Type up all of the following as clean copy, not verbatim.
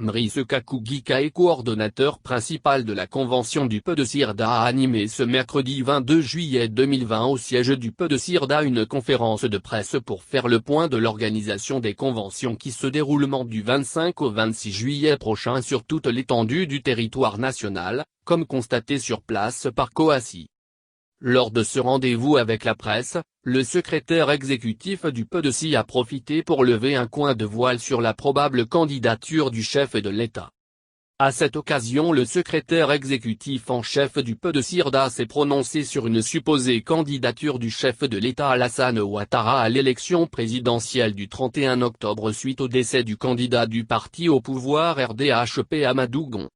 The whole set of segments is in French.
Mrice Kakou Gikae, coordonnateur principal de la convention du PDCIRDA, a animé ce mercredi 22 juillet 2020 au siège du PDCIRDA une conférence de presse pour faire le point de l'organisation des conventions qui se dérouleront du 25 au 26 juillet prochain sur toute l'étendue du territoire national, comme constaté sur place par Coassi. Lors de ce rendez-vous avec la presse, le secrétaire exécutif du PDCI a profité pour lever un coin de voile sur la probable candidature du chef de l'État. À cette occasion, le secrétaire exécutif en chef du PDCIRDA s'est prononcé sur une supposée candidature du chef de l'État Alassane Ouattara à l'élection présidentielle du 31 octobre suite au décès du candidat du parti au pouvoir RDHP Amadou Gon.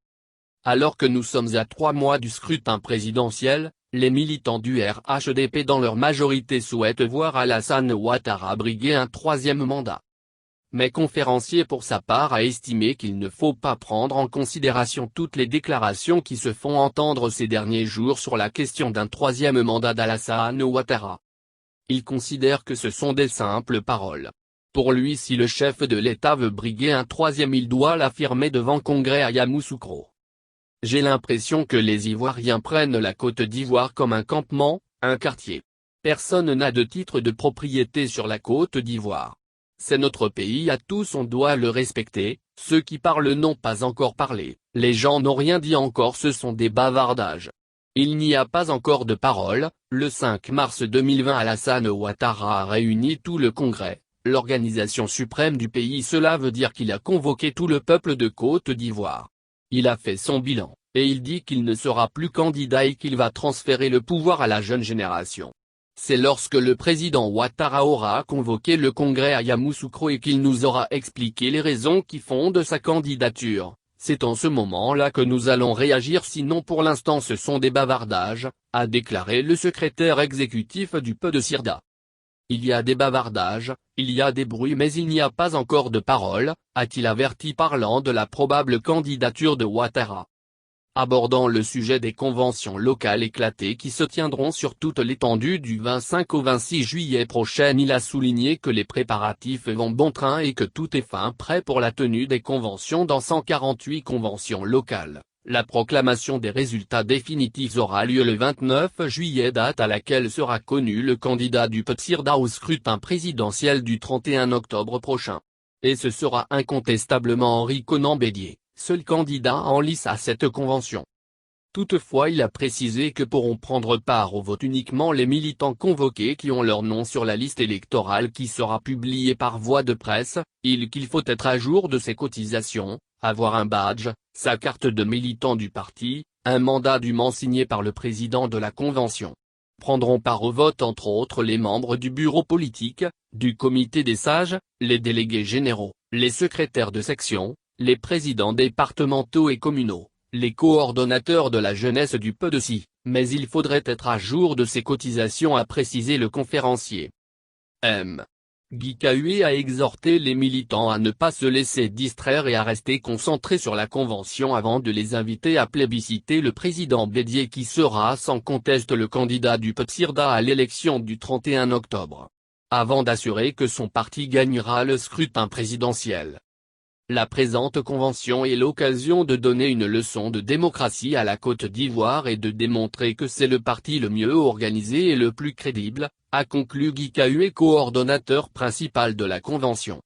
Alors que nous sommes à 3 mois du scrutin présidentiel, les militants du RHDP dans leur majorité souhaitent voir Alassane Ouattara briguer un 3e mandat. Mais conférencier pour sa part a estimé qu'il ne faut pas prendre en considération toutes les déclarations qui se font entendre ces derniers jours sur la question d'un 3e mandat d'Alassane Ouattara. Il considère que ce sont des simples paroles. Pour lui, si le chef de l'État veut briguer un 3e, il doit l'affirmer devant Congrès à Yamoussoukro. J'ai l'impression que les Ivoiriens prennent la Côte d'Ivoire comme un campement, un quartier. Personne n'a de titre de propriété sur la Côte d'Ivoire. C'est notre pays à tous, on doit le respecter. Ceux qui parlent n'ont pas encore parlé, les gens n'ont rien dit encore, ce sont des bavardages. Il n'y a pas encore de parole. Le 5 mars 2020, Alassane Ouattara a réuni tout le Congrès, l'organisation suprême du pays. Cela veut dire qu'il a convoqué tout le peuple de Côte d'Ivoire. Il a fait son bilan, et il dit qu'il ne sera plus candidat et qu'il va transférer le pouvoir à la jeune génération. C'est lorsque le président Ouattara aura convoqué le Congrès à Yamoussoukro et qu'il nous aura expliqué les raisons qui font de sa candidature. C'est en ce moment-là que nous allons réagir, sinon pour l'instant ce sont des bavardages, a déclaré le secrétaire exécutif du PDCIRDA. Il y a des bavardages, il y a des bruits, mais il n'y a pas encore de paroles, a-t-il averti, parlant de la probable candidature de Ouattara. Abordant le sujet des conventions locales éclatées qui se tiendront sur toute l'étendue du 25 au 26 juillet prochain, il a souligné que les préparatifs vont bon train et que tout est fin prêt pour la tenue des conventions dans 148 conventions locales. La proclamation des résultats définitifs aura lieu le 29 juillet, date à laquelle sera connu le candidat du PDCIRDA au scrutin présidentiel du 31 octobre prochain. Et ce sera incontestablement Henri Konan Bédié, seul candidat en lice à cette convention. Toutefois, il a précisé que pourront prendre part au vote uniquement les militants convoqués qui ont leur nom sur la liste électorale qui sera publiée par voie de presse, qu'il faut être à jour de ses cotisations, avoir un badge, sa carte de militant du parti, un mandat dûment signé par le président de la convention. Prendront part au vote entre autres les membres du bureau politique, du comité des sages, les délégués généraux, les secrétaires de section, les présidents départementaux et communaux, les coordonnateurs de la jeunesse du PDCI, mais il faudrait être à jour de ces cotisations, a précisé le conférencier. Gikae a exhorté les militants à ne pas se laisser distraire et à rester concentrés sur la convention avant de les inviter à plébisciter le président Bédié qui sera sans conteste le candidat du PDCIRDA à l'élection du 31 octobre. Avant d'assurer que son parti gagnera le scrutin présidentiel. La présente convention est l'occasion de donner une leçon de démocratie à la Côte d'Ivoire et de démontrer que c'est le parti le mieux organisé et le plus crédible, a conclu Gikae, coordonnateur principal de la convention.